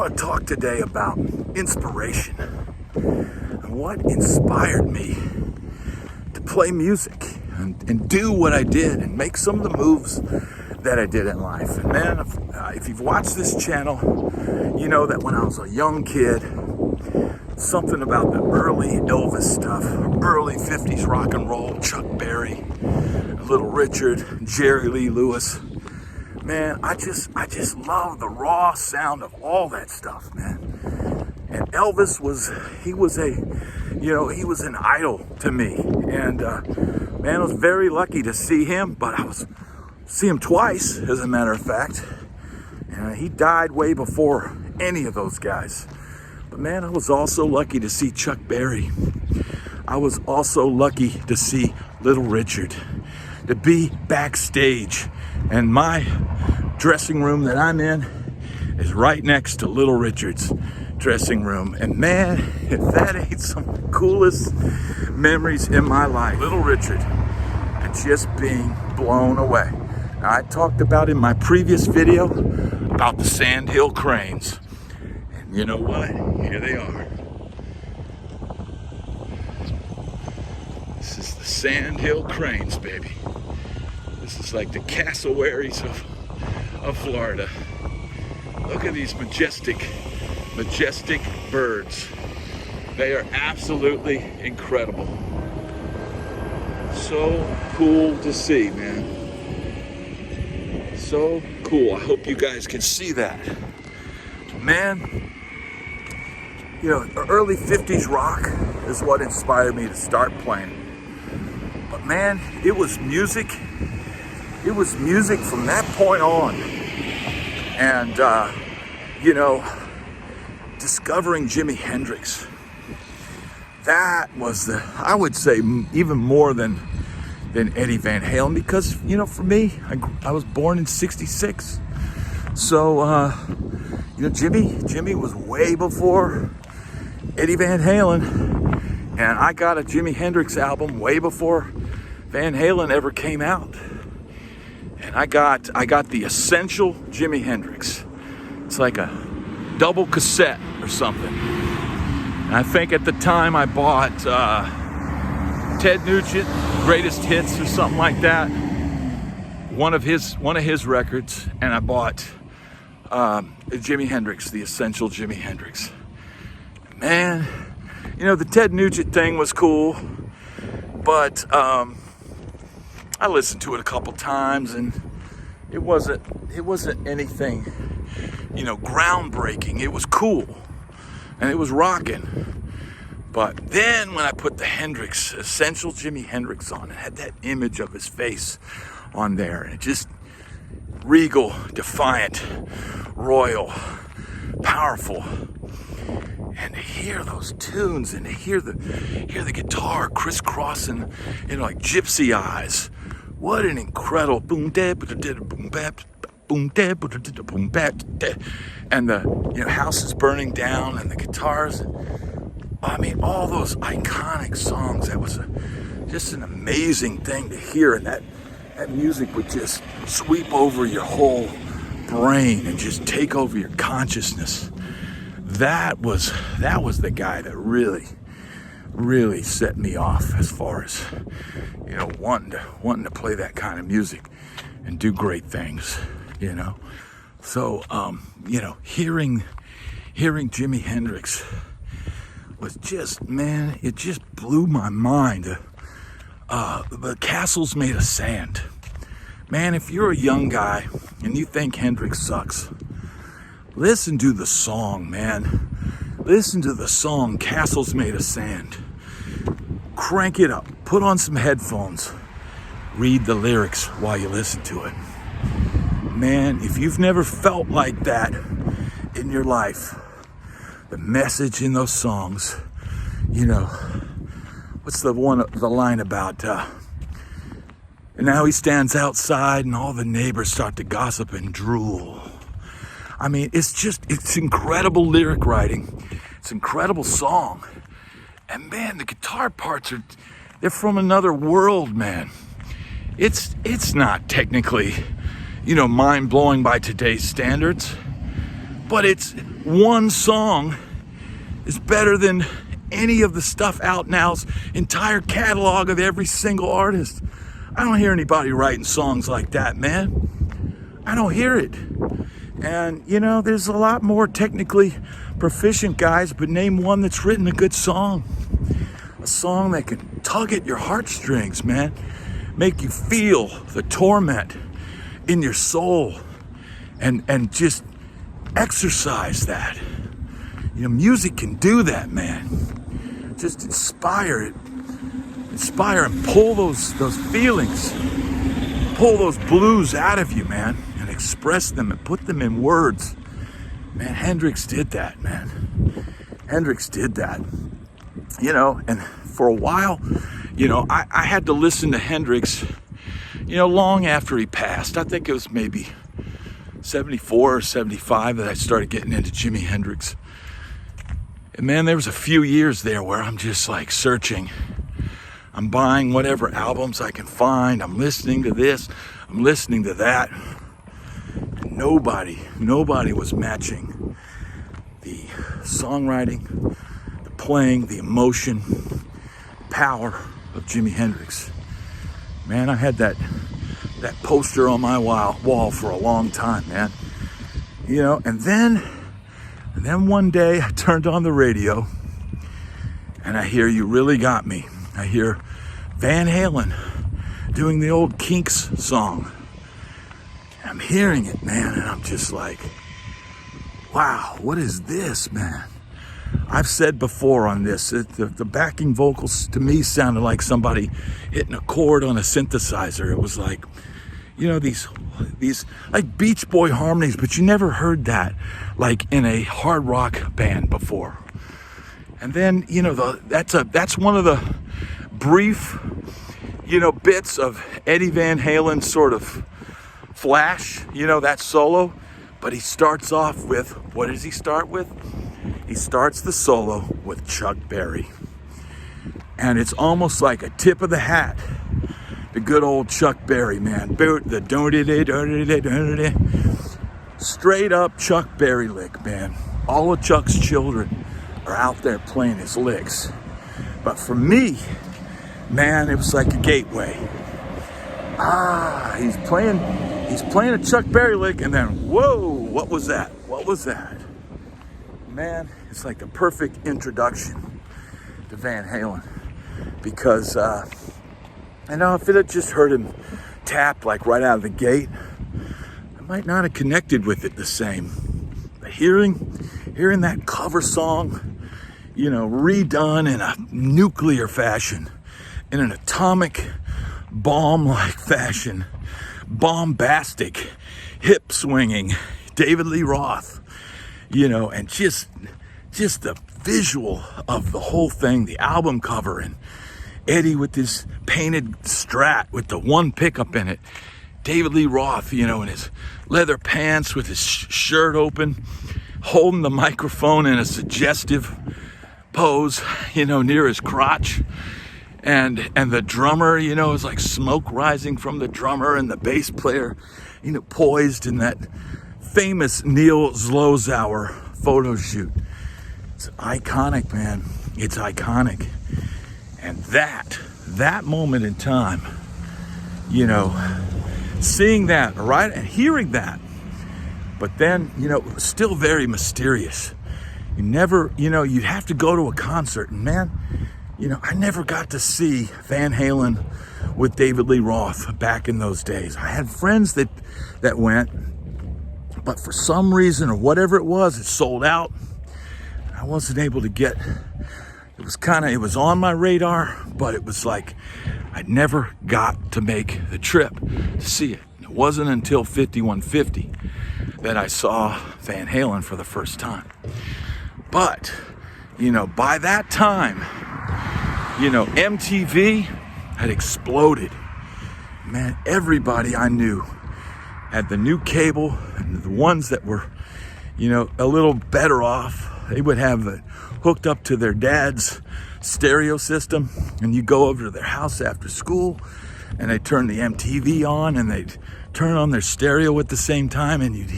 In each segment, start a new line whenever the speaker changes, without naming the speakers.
want to talk today about inspiration and what inspired me to play music and do what I did and make some of the moves that I did in life. And man, if you've watched this channel, you know that when I was a young kid, something about the early Elvis stuff, early 50s rock and roll, Chuck Berry, Little Richard, Jerry Lee Lewis. Man, I just love the raw sound of all that stuff, man. And Elvis was an idol to me. And man, I was very lucky to see him, but see him twice, as a matter of fact. And he died way before any of those guys. But man, I was also lucky to see Chuck Berry. I was also lucky to see Little Richard, to be backstage. And my dressing room that I'm in is right next to Little Richard's dressing room. And man, if that ain't some of the coolest memories in my life. Little Richard, and just being blown away. Now, I talked about in my previous video about the Sandhill cranes. And you know what? Here they are. This is the Sandhill cranes, baby. This is like the cassowaries of Florida. Look at these majestic birds. They are absolutely incredible. So cool to see, man. So cool. I hope you guys can see that. Man, you know, early 50s rock is what inspired me to start playing. But man, it was music. It was music from that point on. And, you know, discovering Jimi Hendrix, that was I would say even more than Eddie Van Halen, because, you know, for me, I was born in '66. So, you know, Jimmy was way before Eddie Van Halen. And I got a Jimi Hendrix album way before Van Halen ever came out. And I got the essential Jimi Hendrix. It's like a double cassette or something. And I think at the time I bought Ted Nugent Greatest Hits or something like that. One of his records, and I bought Jimi Hendrix, the essential Jimi Hendrix. Man, you know, the Ted Nugent thing was cool, but I listened to it a couple times, and it wasn't anything, you know, groundbreaking. It was cool, and it was rocking. But then when I put the Hendrix, essential Jimi Hendrix on, it had that image of his face on there, and it just regal, defiant, royal, powerful. And to hear those tunes, and to hear the guitar crisscrossing, you know, like gypsy eyes. What an incredible boom dab boom bap boom dab boom bap, and the, you know, house is burning down, and the guitars. I mean, all those iconic songs. That was just an amazing thing to hear, and that music would just sweep over your whole brain and just take over your consciousness. That was the guy that really set me off as far as, you know, wanting to play that kind of music and do great things, you know. So you know, hearing Jimi Hendrix was just, man, it just blew my mind. The castles made of sand. Man, if you're a young guy and you think Hendrix sucks, listen to the song, man. Listen to the song, Castles Made of Sand. Crank it up. Put on some headphones. Read the lyrics while you listen to it. Man, if you've never felt like that in your life, the message in those songs, you know, what's the line about, and now he stands outside and all the neighbors start to gossip and drool. I mean, it's incredible lyric writing. It's incredible song. And man, the guitar parts they're from another world, man. It's not technically, you know, mind-blowing by today's standards, but it's one song is better than any of the stuff out now's entire catalog of every single artist. I don't hear anybody writing songs like that, man. I don't hear it. And, you know, there's a lot more technically proficient guys, but name one that's written a good song. A song that can tug at your heartstrings, man. Make you feel the torment in your soul and just exercise that. You know, music can do that, man. Just inspire it. Inspire and pull those feelings. Pull those blues out of you, man, and express them and put them in words. Man, Hendrix did that, man. Hendrix did that. You know, and for a while, you know, I had to listen to Hendrix, you know, long after he passed. I think it was maybe 74 or 75 that I started getting into Jimi Hendrix. And man, there was a few years there where I'm just like searching. I'm buying whatever albums I can find. I'm listening to this. I'm listening to that. And nobody was matching the songwriting, the playing, the emotion, power of Jimi Hendrix. Man, I had that poster on my wall for a long time, man. You know, and then one day I turned on the radio and I hear You Really Got Me. I hear Van Halen doing the old Kinks song. I'm hearing it, man, and I'm just like, wow, what is this, man? I've said before on this, the backing vocals to me sounded like somebody hitting a chord on a synthesizer. It was like, you know, these like Beach Boy harmonies, but you never heard that like in a hard rock band before. And then, you know, that's one of the brief, you know, bits of Eddie Van Halen sort of flash, you know, that solo. But he starts off with, what does he start with? He starts the solo with Chuck Berry. And it's almost like a tip of the hat. The good old Chuck Berry, man. The straight up Chuck Berry lick, man. All of Chuck's children are out there playing his licks. But for me, man, it was like a gateway. He's playing a Chuck Berry lick, and then, whoa, what was that? What was that? Man, it's like the perfect introduction to Van Halen. Because, you know, if it had just heard him tap like right out of the gate, I might not have connected with it the same. But hearing that cover song, you know, redone in a nuclear fashion, in an atomic bomb-like fashion, bombastic, hip-swinging, David Lee Roth, you know, and just the visual of the whole thing, the album cover, and Eddie with his painted Strat with the one pickup in it, David Lee Roth, you know, in his leather pants with his shirt open, holding the microphone in a suggestive pose, you know, near his crotch. And the drummer, you know, is like smoke rising from the drummer, and the bass player, you know, poised in that famous Neil Zlozauer photo shoot. It's iconic, man. It's iconic. And that moment in time, you know, seeing that, right, and hearing that, but then, you know, it was still very mysterious. You never, you know, you'd have to go to a concert, and man, you know, I never got to see Van Halen with David Lee Roth back in those days. I had friends that went, but for some reason or whatever it was sold out. I wasn't able to get, it was on my radar, but it was like I never got to make the trip to see it. It wasn't until 5150 that I saw Van Halen for the first time. But, you know, by that time, you know, MTV had exploded. Man, everybody I knew had the new cable, and the ones that were, you know, a little better off, they would have it hooked up to their dad's stereo system, and you go over to their house after school, and they'd turn the MTV on, and they'd turn on their stereo at the same time, and you'd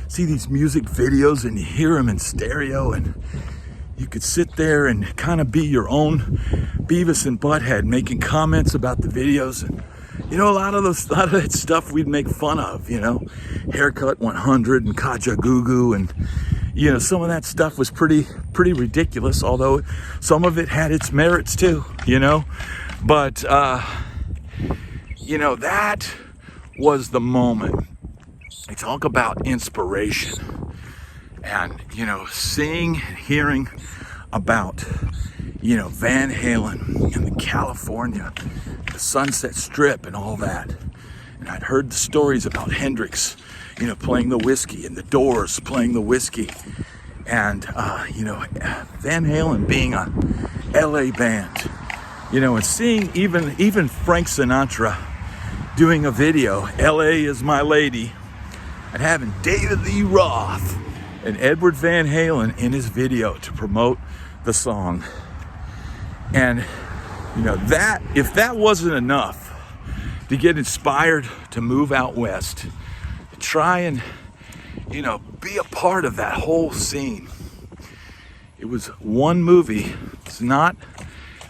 see these music videos, and you hear them in stereo, and you could sit there and kind of be your own Beavis and Butthead, making comments about the videos. And a lot of that stuff we'd make fun of, Haircut 100 and Kaja Gugu, and some of that stuff was pretty ridiculous, although some of it had its merits too, but that was the moment. They talk about inspiration, and seeing and hearing about Van Halen and the California, the Sunset Strip and all that. And I'd heard the stories about Hendrix, playing the whiskey, and the Doors playing the whiskey, and Van Halen being a LA band, and seeing even Frank Sinatra doing a video, LA is my lady, and having David Lee Roth and Edward Van Halen in his video to promote the song. And that, if that wasn't enough to get inspired to move out west, to try and be a part of that whole scene. It was one movie. It's not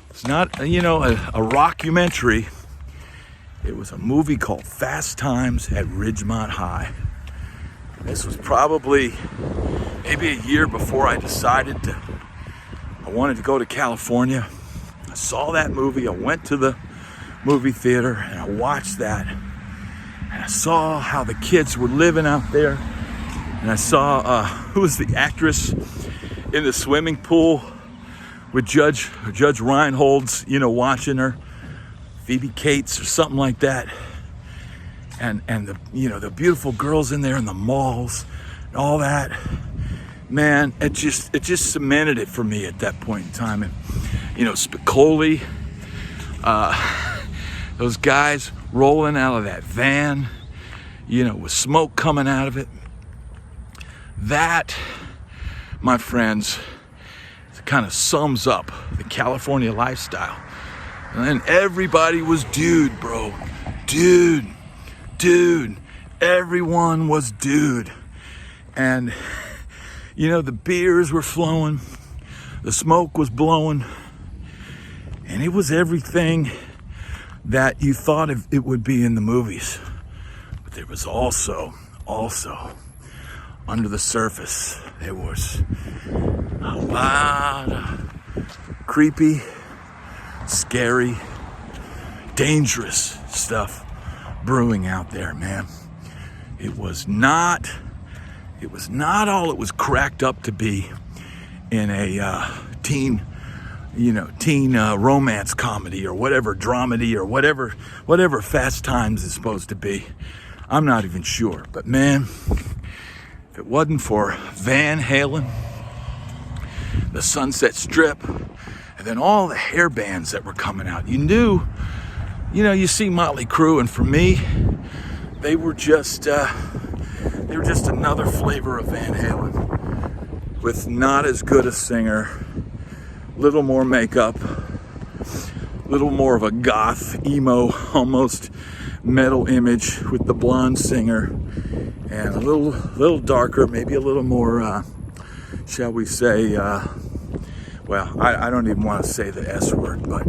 a rockumentary. It was a movie called Fast Times at Ridgemont High. This was probably maybe a year before I decided I wanted to go to California. I saw that movie. I went to the movie theater and I watched that. And I saw how the kids were living out there. And I saw who was the actress in the swimming pool with Judge Reinhold's, watching her, Phoebe Cates or something like that. And the beautiful girls in there in the malls and all that. Man, it just cemented it for me at that point in time. And Spicoli, those guys rolling out of that van, with smoke coming out of it. That, my friends, kind of sums up the California lifestyle. And then everybody was dude, bro. Dude. Everyone was dude. And, the beers were flowing. The smoke was blowing. And it was everything that you thought it would be in the movies. But there was also, under the surface, there was a lot of creepy, scary, dangerous stuff brewing out there, man. It was not all it was cracked up to be in a teen romance comedy or whatever, dramedy or whatever Fast Times is supposed to be. I'm not even sure, but man, if it wasn't for Van Halen, the Sunset Strip, and then all the hair bands that were coming out, you see Motley Crue, and for me, they were just another flavor of Van Halen, with not as good a singer, little more makeup, little more of a goth, emo, almost metal image with the blonde singer, and a little darker, maybe a little more, shall we say, I don't even want to say the S word, but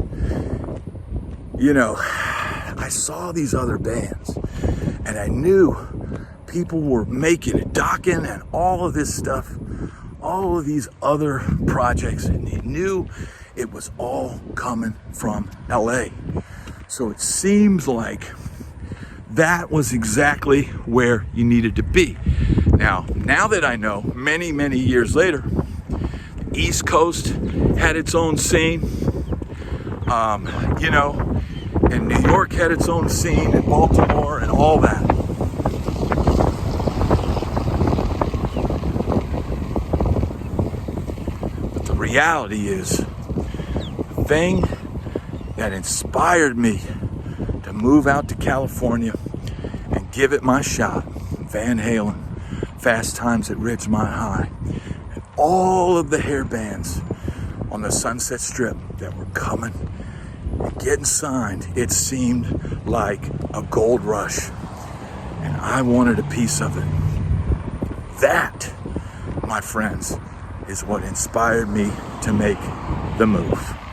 I saw these other bands, and I knew people were making it, Dokken and all of this stuff, all of these other projects, and he knew it was all coming from LA. So it seems like that was exactly where you needed to be. Now that I know, many, many years later, the East Coast had its own scene, and New York had its own scene, and Baltimore and all that. But the reality is, the thing that inspired me to move out to California and give it my shot, Van Halen, Fast Times at Ridgemont High, and all of the hair bands on the Sunset Strip that were coming getting signed, it seemed like a gold rush. And I wanted a piece of it. That, my friends, is what inspired me to make the move.